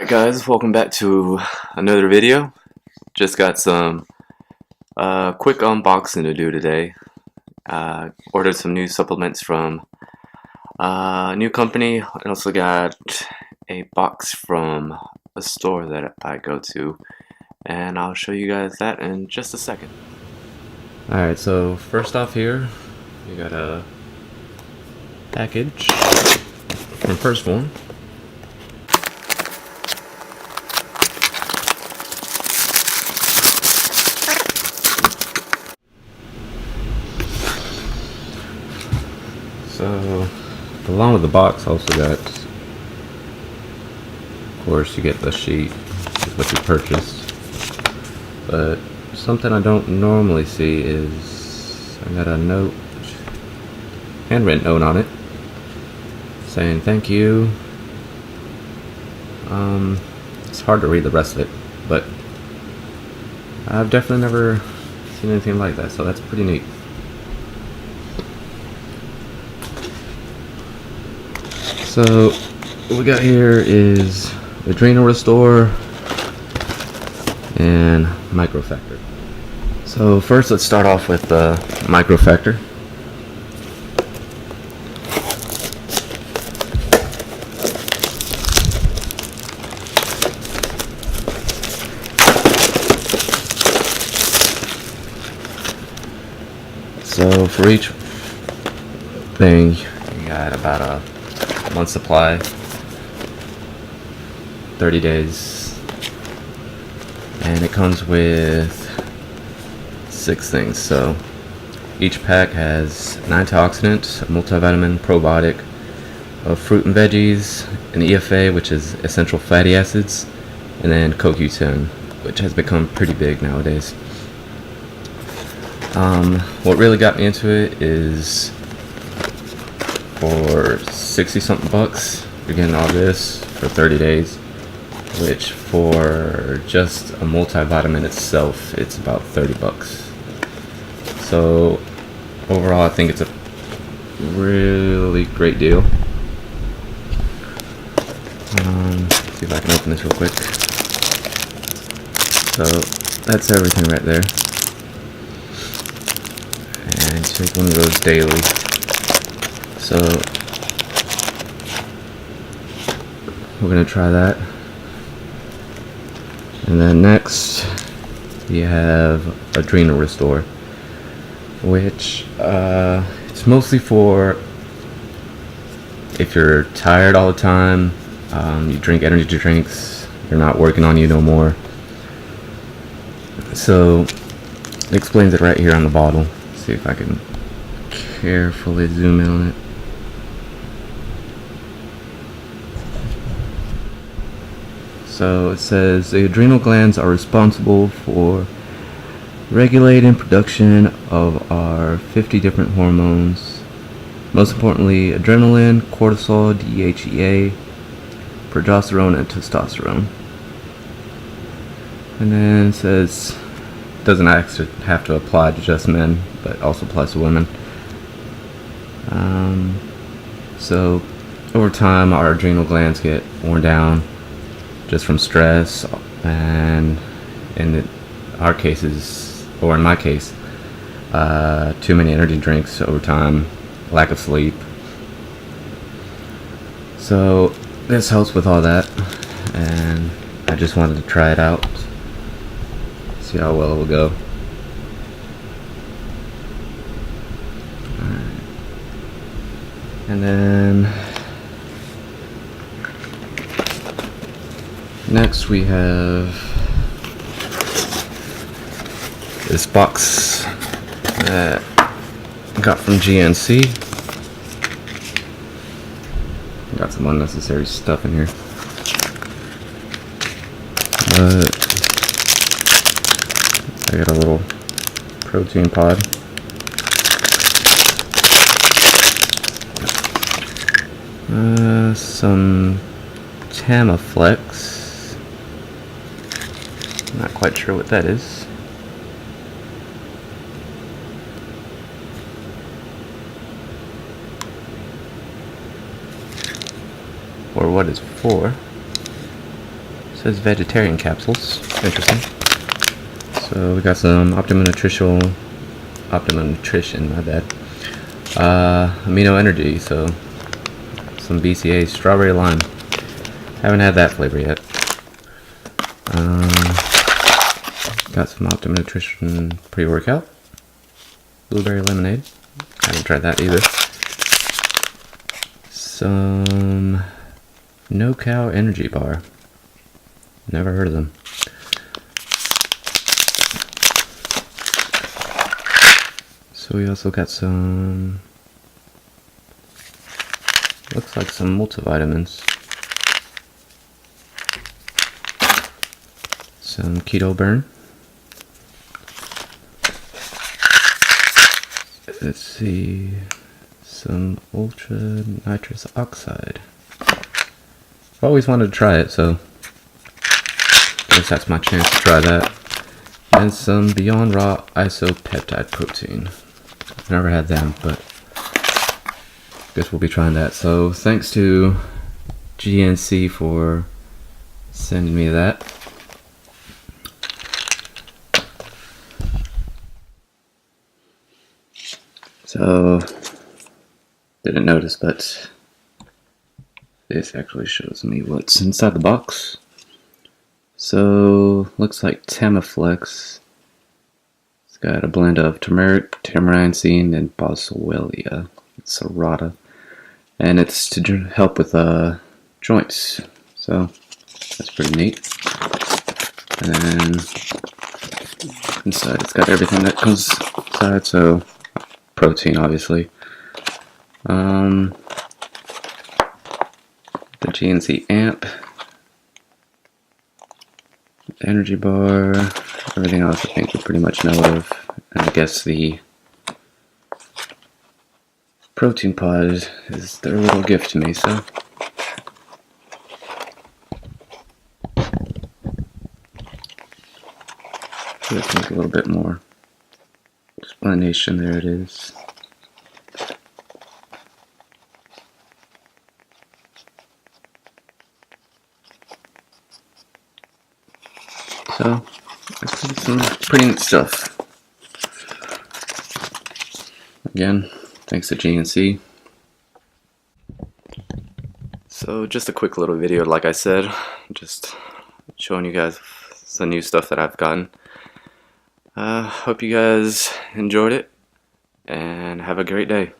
Alright guys, welcome back to another video. Just got some quick unboxing to do today. Ordered some new supplements from a new company. I also got a box from a store that I go to, and I'll show you guys that in just a second. Alright, so first off here, we got a package from Phorm. So, along with the box, also got, of course, you get the sheet, which is what you purchased. But something I don't normally see is I got a note, handwritten note on it, saying thank you. It's hard to read the rest of it, but I've definitely never seen anything like that, so that's pretty neat. So what we got here is Adrenal Restore and Microfactor. So first let's start off with the Microfactor. So for each thing you got about a month supply, 30 days, and it comes with 6 things. So each pack has an antioxidant, a multivitamin, probiotic, of fruit and veggies, an EFA, which is essential fatty acids, and then CoQ10, which has become pretty big nowadays. What really got me into it is for 60 something bucks you're getting all this for 30 days, which for just a multivitamin itself it's about 30 bucks. So overall I think it's a really great deal. See if I can open this real quick. So that's everything right there, and take one of those daily. So we're gonna try that, and then next we have Adrenal Restore, which it's mostly for if you're tired all the time, you drink energy drinks, they're not working on you no more. So it explains it right here on the bottle. Let's see if I can carefully zoom in on it. So it says the adrenal glands are responsible for regulating production of our 50 different hormones, most importantly adrenaline, cortisol, DHEA, progesterone, and testosterone. And then it says it doesn't actually have to apply to just men, but also applies to women. So over time our adrenal glands get worn down just from stress, and in our cases, or in my case, too many energy drinks over time, lack of sleep. So this helps with all that, and I just wanted to try it out, see how well it will go. Alright. And then next we have this box that I got from GNC. Got some unnecessary stuff in here, but I got a little protein pod. Some Tamiflex. Not quite sure what that is. Or what it's for. says vegetarian capsules. Interesting. So we got some Optimum Nutrition, my bad. Amino Energy, so some BCA strawberry lime. Haven't had that flavor yet. Got some Optimum Nutrition pre-workout. Blueberry lemonade. Haven't tried that either. Some No Cow Energy Bar. Never heard of them. So we also got some, looks like some multivitamins. Some Keto Burn. Let's see, some Ultra Nitrous Oxide. I've always wanted to try it, so I guess that's my chance to try that. And some Beyond Raw Isopeptide Protein. I've never had them, but I guess we'll be trying that. So thanks to GNC for sending me that. So, didn't notice, but this actually shows me what's inside the box. So, looks like Tamiflex. It's got a blend of turmeric, tamarincine, and boswellia. It's serrata. And it's to help with joints. So, that's pretty neat. And then, inside it's got everything that comes inside, so protein, obviously. The GNC amp, the energy bar, everything else I think we pretty much know of. And I guess the protein pod is their little gift to me, so. Let's make a little bit more explanation. There it is. So, that's some pretty neat stuff. Again, thanks to GNC. So, just a quick little video, like I said, just showing you guys some new stuff that I've gotten. Hope you guys enjoyed it, and have a great day.